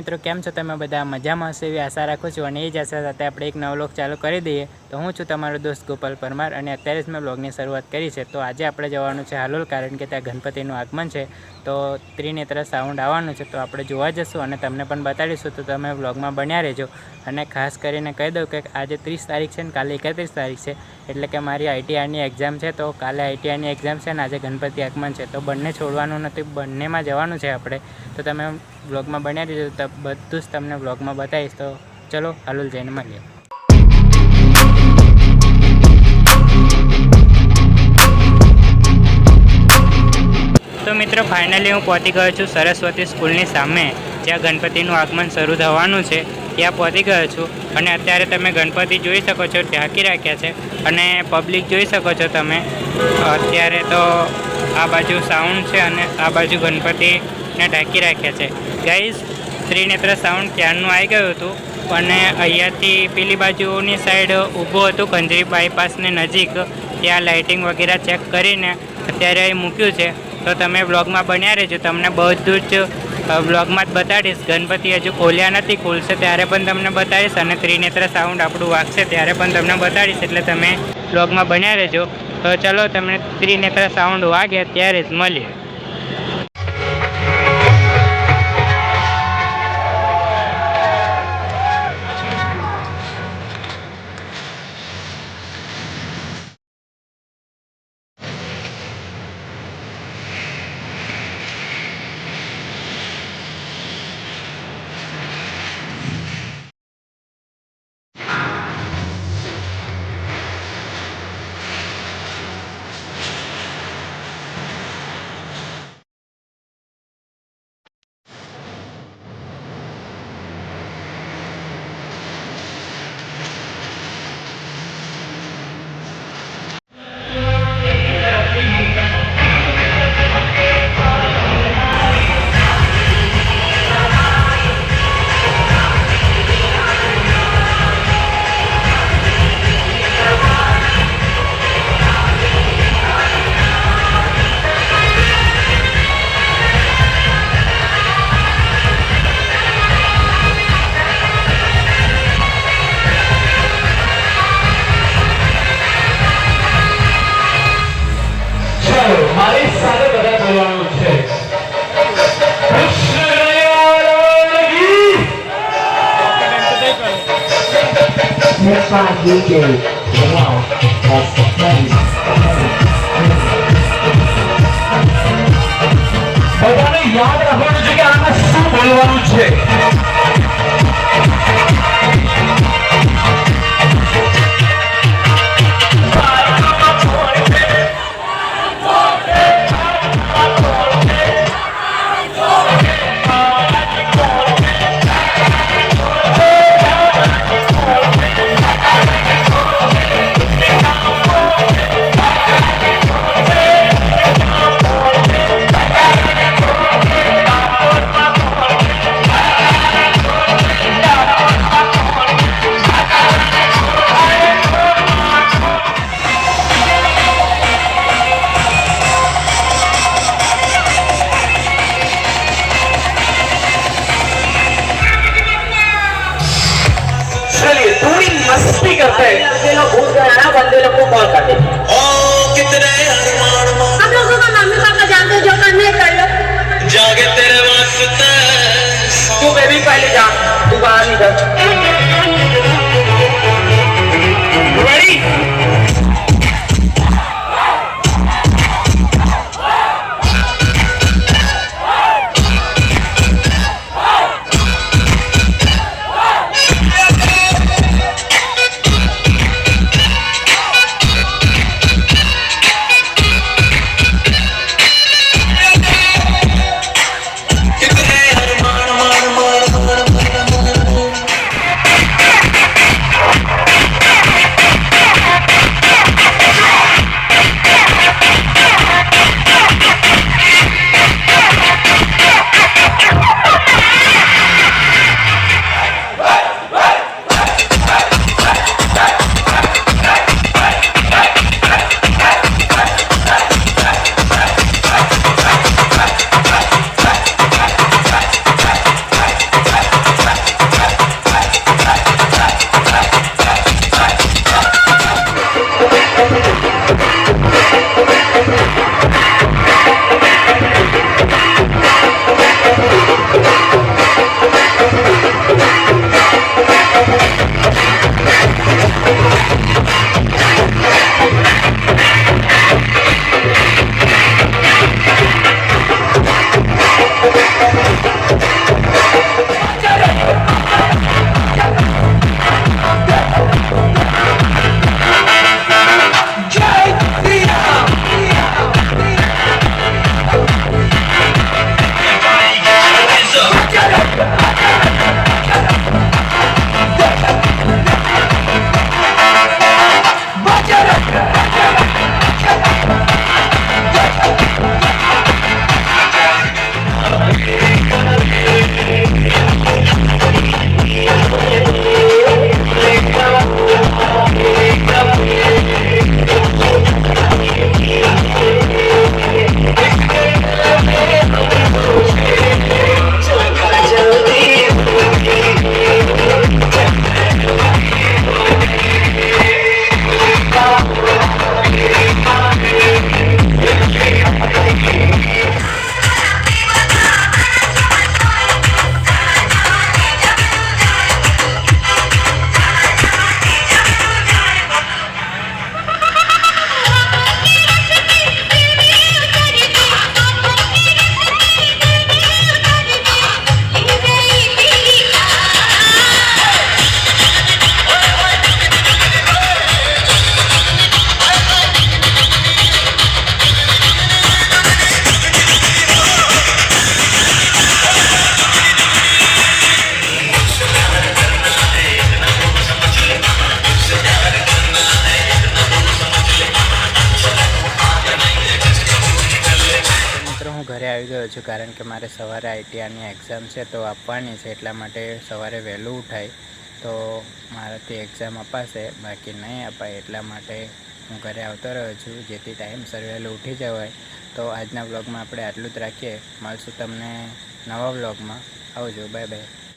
મિત્રો કેમ છો તમે બધા મજામાં હશો એવી આશા રાખું છું અને એ જ આશા સાથે આપણે એક નવો વ્લોગ ચાલુ કરી દઈએ તો હું છું તમારો દોસ્ત ગોપાલ પરમાર અને અત્યારે જ મેં વ્લોગની શરૂઆત કરી છે। તો આજે આપણે જવાનું છે હાલોલ કારણ કે ત્યાં ગણપતિનું આગમન છે તો ત્રિનેત્ર સાઉન્ડ આવવાનું છે તો આપણે જોવા જશું અને તમને પણ બતાડીશું તો તમે વ્લોગમાં બન્યા રહેજો। અને ખાસ કરીને કહી દઉં કે આજે 30 તારીખ છે ને કાલે 31 તારીખ છે એટલે કે મારી આઈટીઆરની એક્ઝામ છે તો કાલે આઈટીઆરની એક્ઝામ છે ને આજે ગણપતિ આગમન છે તો બંને છોડવાનું નથી, બંનેમાં જવાનું છે આપણે તો તમે વ્લોગમાં બન્યા રહેજો તો બધું જ તમને વ્લોગમાં બતાવીશ। તો ચલો હાલોલ જઈને મળીએ। તો મિત્રો ફાઇનલી હું પહોંચી ગયો છું સરસ્વતી સ્કૂલની સામે જ્યાં ગણપતિનું આગમન શરૂ થવાનું છે ત્યાં પહોંચી ગયો છું અને અત્યારે તમે ગણપતિ જોઈ શકો છો ઢાંકી રાખ્યા છે અને પબ્લિક જોઈ શકો છો તમે। અત્યારે તો આ બાજુ સાઉન્ડ છે અને આ બાજુ ગણપતિને ઢાંકી રાખ્યા છે। ગાઈઝ ત્રિનેત્ર સાઉન્ડ ક્યારનું આવી ગયું હતું અને અહીંયાથી પેલી બાજુની સાઈડ ઊભું હતું કંજરી બાયપાસની નજીક, ત્યાં લાઇટિંગ વગેરે ચેક કરીને અત્યારે અહીં મૂક્યું છે તો તમે વ્લોગમાં બન્યા રહેજો, તમને બધું જ વ્લોગમાં જ બતાડીશ। ગણપતિ હજુ ખોલ્યા નથી, ખોલશે ત્યારે પણ તમને બતાડીશ અને ત્રિનેત્ર સાઉન્ડ આપણું વાગશે ત્યારે પણ તમને બતાડીશ એટલે તમે વ્લોગમાં બન્યા રહેજો। તો ચલો તમને ત્રિનેત્ર સાઉન્ડ વાગે ત્યારે જ મળીએ। બધાને યાદ રાખવાનું છે કે આમાં શું બોલવાનું છે। मस्ती करते हैं भूत गया बंदे लोग को कॉल करते कितने हम लोगों का मम्मी पापा जानते जो करने कर लो जागे तेरे वास्ते तू बेबी पहले जा तू बाहर निकल रेडी છું, કારણ કે મારે સવારે ITRની એક્ઝામ છે તો આપવાની છે, એટલા માટે સવારે વહેલું ઉઠાય તો મારાથી એક્ઝામ અપાશે, બાકી નહીં અપાય. એટલા માટે હું ઘરે આવતો રહ્યો છું, જેથી ટાઈમસર વહેલું ઉઠી જવાય. તો આજના વ્લોગમાં આપણે આટલું જ રાખીએ. મળશું તમને નવા વ્લોગમાં. આવજો, બાય બાય.